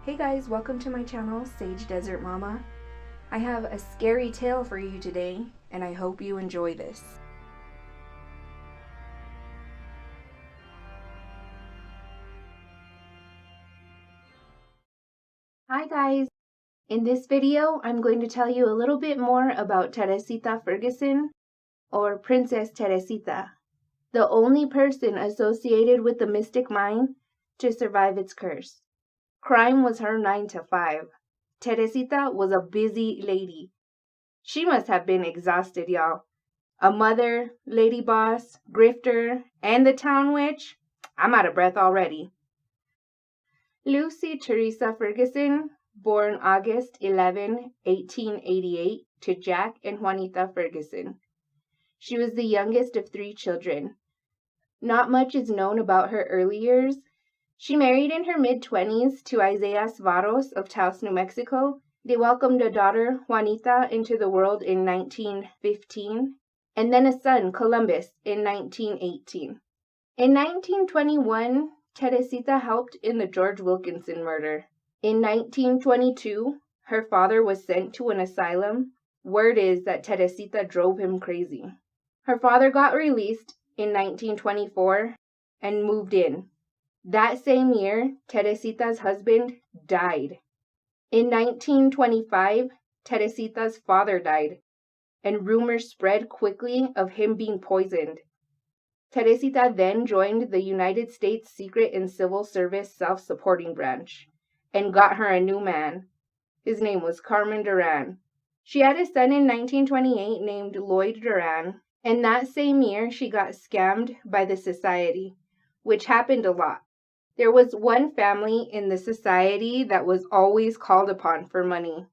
Hey guys, welcome to my channel, Sage Desert Mama. I have a scary tale for you today, and I hope you enjoy this. Hi guys! In this video, I'm going to tell you a little bit more about Teresita Ferguson, or Princess Teresita, the only person associated with the mystic mine to survive its curse. Crime was her 9 to 5. Teresita was a busy lady. She must have been exhausted, y'all. A mother, lady boss, grifter, and the town witch. I'm out of breath already. Lucy Teresa Ferguson, born August 11, 1888, to Jack and Juanita Ferguson. She was the youngest of 3 children. Not much is known about her early years. She married in her mid-20s to Isaiah Svaros of Taos, New Mexico. They welcomed a daughter, Juanita, into the world in 1915, and then a son, Columbus, in 1918. In 1921, Teresita helped in the George Wilkinson murder. In 1922, her father was sent to an asylum. Word is that Teresita drove him crazy. Her father got released in 1924 and moved in. That same year, Teresita's husband died. In 1925, Teresita's father died, and rumors spread quickly of him being poisoned. Teresita then joined the United States Secret and Civil Service Self-Supporting Branch and got her a new man. His name was Carmen Duran. She had a son in 1928 named Lloyd Duran, and that same year she got scammed by the society, which happened a lot. There was one family in the society that was always called upon for money.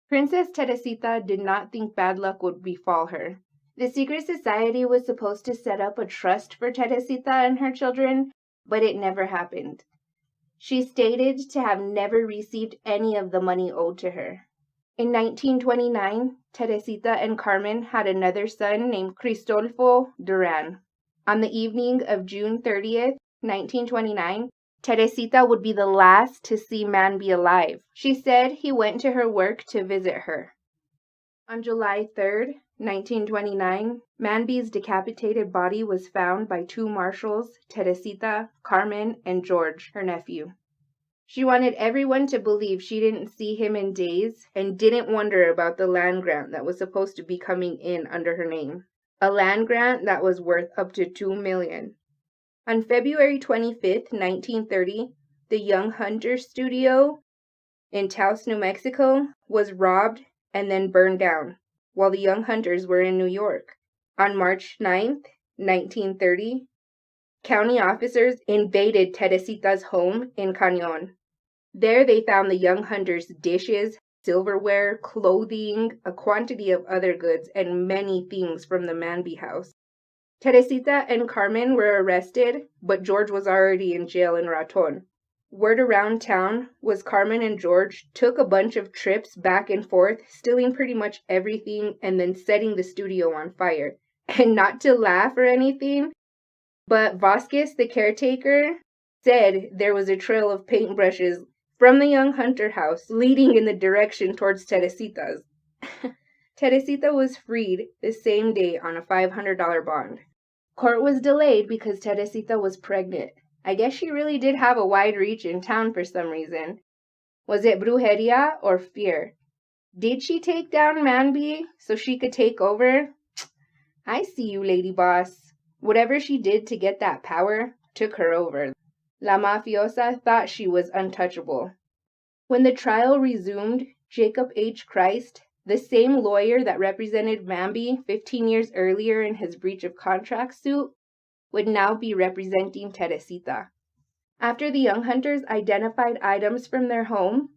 Princess Teresita did not think bad luck would befall her. The secret society was supposed to set up a trust for Teresita and her children, but it never happened. She stated to have never received any of the money owed to her. In 1929, Teresita and Carmen had another son named Cristolfo Duran. On the evening of June 30th, 1929, Teresita would be the last to see Manby alive. She said he went to her work to visit her. On July 3rd, 1929, Manby's decapitated body was found by 2 marshals, Teresita, Carmen, and George, her nephew. She wanted everyone to believe she didn't see him in days and didn't wonder about the land grant that was supposed to be coming in under her name. A land grant that was worth up to $2 million. On February 25th, 1930, the Young Hunter Studio in Taos, New Mexico was robbed and then burned down while the Young Hunters were in New York. On March 9th, 1930, county officers invaded Teresita's home in Cañon. There they found the Young Hunters' dishes, silverware, clothing, a quantity of other goods, and many things from the Manby house. Teresita and Carmen were arrested, but George was already in jail in Raton. Word around town was Carmen and George took a bunch of trips back and forth, stealing pretty much everything and then setting the studio on fire. And not to laugh or anything, but Vasquez, the caretaker, said there was a trail of paintbrushes from the Young Hunter house leading in the direction towards Teresita's. Teresita was freed the same day on a $500 bond. Court was delayed because Teresita was pregnant. I guess she really did have a wide reach in town for some reason. Was it brujeria or fear? Did she take down Manby so she could take over? I see you, lady boss. Whatever she did to get that power took her over. La mafiosa thought she was untouchable. When the trial resumed, Jacob H. Christ, the same lawyer that represented Manby 15 years earlier in his breach of contract suit, would now be representing Teresita. After the Young Hunters identified items from their home,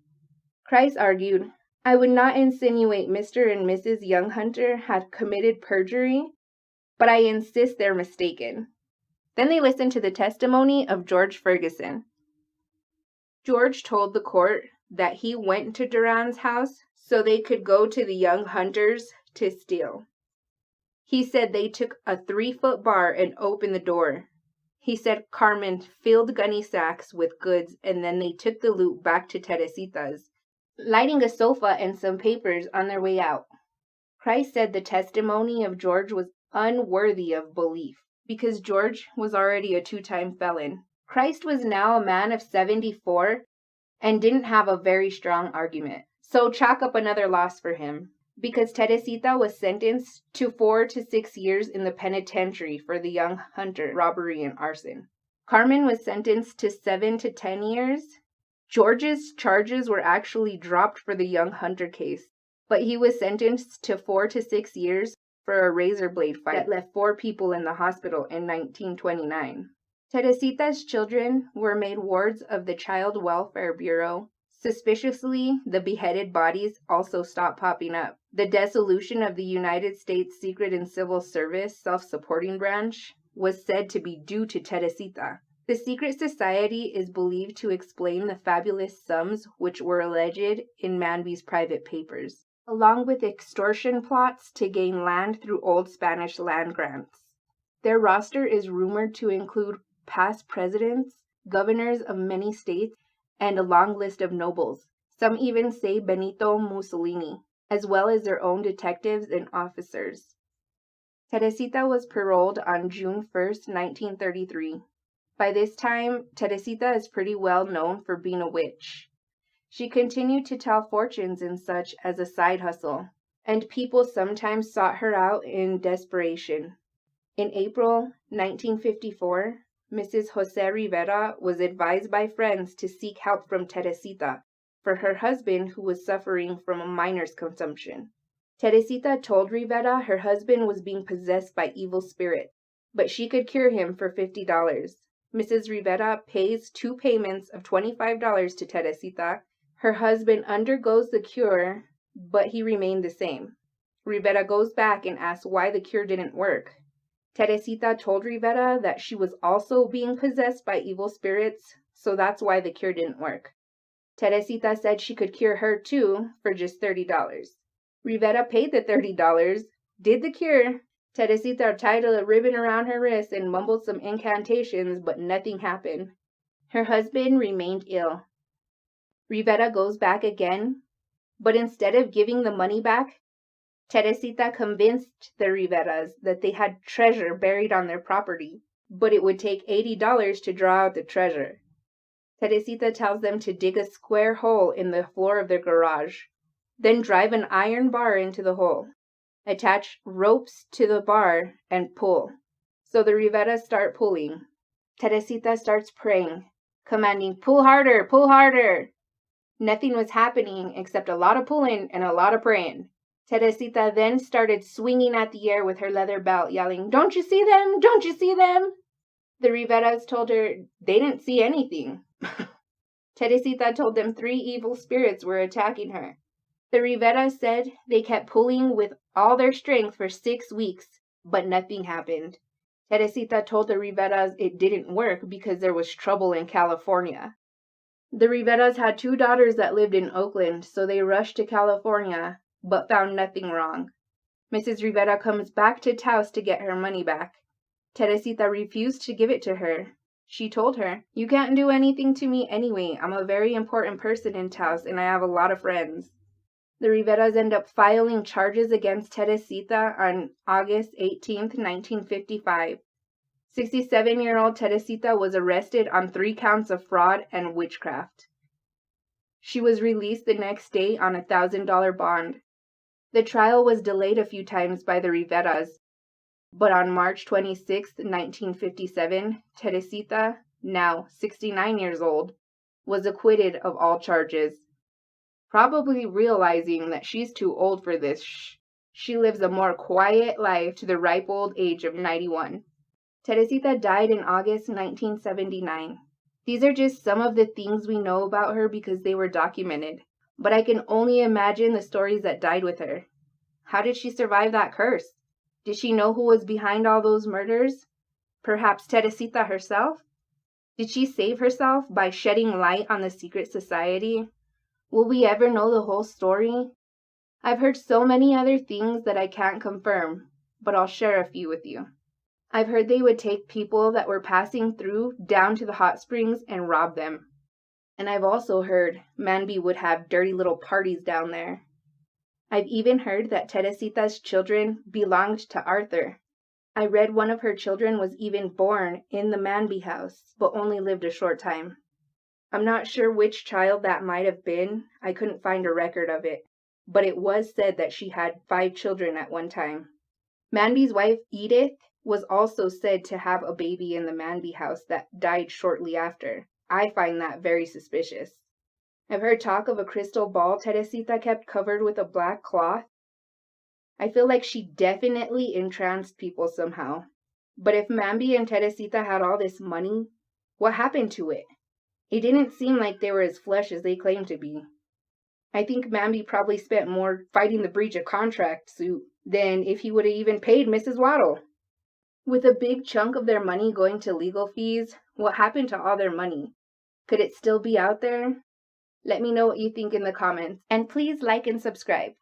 Christ argued, "I would not insinuate Mr. and Mrs. Young Hunter had committed perjury, but I insist they're mistaken." Then they listened to the testimony of George Ferguson. George told the court that he went to Duran's house so they could go to the Young Hunters to steal. He said they took a 3-foot bar and opened the door. He said Carmen filled gunny sacks with goods and then they took the loot back to Teresita's, lighting a sofa and some papers on their way out. Christ said the testimony of George was unworthy of belief because George was already a 2-time felon. Christ was now a man of 74 and didn't have a very strong argument. So chalk up another loss for him, because Teresita was sentenced to 4 to 6 years in the penitentiary for the young hunter robbery and arson. Carmen was sentenced to 7 to 10 years. George's charges were actually dropped for the young hunter case, but he was sentenced to 4 to 6 years for a razor blade fight that left 4 people in the hospital in 1929. Teresita's children were made wards of the Child Welfare Bureau. Suspiciously, the beheaded bodies also stopped popping up. The dissolution of the United States Secret and Civil Service self-supporting branch was said to be due to Teresita. The secret society is believed to explain the fabulous sums which were alleged in Manby's private papers, along with extortion plots to gain land through old Spanish land grants. Their roster is rumored to include past presidents, governors of many states, and a long list of nobles. Some even say Benito Mussolini, as well as their own detectives and officers. Teresita was paroled on June 1st, 1933. By this time, Teresita is pretty well known for being a witch. She continued to tell fortunes and such as a side hustle, and people sometimes sought her out in desperation. In April 1954, Mrs. Jose Rivera was advised by friends to seek help from Teresita for her husband who was suffering from a miner's consumption. Teresita told Rivera her husband was being possessed by evil spirits, but she could cure him for $50. Mrs. Rivera pays 2 payments of $25 to Teresita. Her husband undergoes the cure, but he remained the same. Rivera goes back and asks why the cure didn't work. Teresita told Rivera that she was also being possessed by evil spirits, so that's why the cure didn't work. Teresita said she could cure her too for just $30. Rivera paid the $30, did the cure. Teresita tied a ribbon around her wrist and mumbled some incantations, but nothing happened. Her husband remained ill. Rivera goes back again, but instead of giving the money back, Teresita convinced the Riveras that they had treasure buried on their property, but it would take $80 to draw out the treasure. Teresita tells them to dig a square hole in the floor of their garage, then drive an iron bar into the hole, attach ropes to the bar, and pull. So the Riveras start pulling. Teresita starts praying, commanding, "Pull harder, pull harder." Nothing was happening except a lot of pulling and a lot of praying. Teresita then started swinging at the air with her leather belt, yelling, "Don't you see them? Don't you see them?" The Riveras told her they didn't see anything. Teresita told them 3 evil spirits were attacking her. The Riveras said they kept pulling with all their strength for 6 weeks, but nothing happened. Teresita told the Riveras it didn't work because there was trouble in California. The Riveras had 2 daughters that lived in Oakland, so they rushed to California, but found nothing wrong. Mrs. Rivera comes back to Taos to get her money back. Teresita refused to give it to her. She told her, "You can't do anything to me anyway. I'm a very important person in Taos and I have a lot of friends." The Riveras end up filing charges against Teresita on August 18, 1955. 67-year-old Teresita was arrested on 3 counts of fraud and witchcraft. She was released the next day on a $1,000 bond. The trial was delayed a few times by the Riveras, but on March 26, 1957, Teresita, now 69 years old, was acquitted of all charges. Probably realizing that she's too old for this, she lives a more quiet life to the ripe old age of 91. Teresita died in August 1979. These are just some of the things we know about her because they were documented. But I can only imagine the stories that died with her. How did she survive that curse? Did she know who was behind all those murders? Perhaps Teresita herself? Did she save herself by shedding light on the secret society? Will we ever know the whole story? I've heard so many other things that I can't confirm, but I'll share a few with you. I've heard they would take people that were passing through down to the hot springs and rob them. And I've also heard Manby would have dirty little parties down there. I've even heard that Teresita's children belonged to Arthur. I read one of her children was even born in the Manby house, but only lived a short time. I'm not sure which child that might have been. I couldn't find a record of it, but it was said that she had 5 children at one time. Manby's wife, Edith, was also said to have a baby in the Manby house that died shortly after. I find that very suspicious. I've heard talk of a crystal ball Teresita kept covered with a black cloth. I feel like she definitely entranced people somehow. But if Manby and Teresita had all this money, what happened to it? It didn't seem like they were as flush as they claimed to be. I think Manby probably spent more fighting the breach of contract suit than if he would have even paid Mrs. Waddle. With a big chunk of their money going to legal fees, what happened to all their money? Could it still be out there? Let me know what you think in the comments, and please like and subscribe.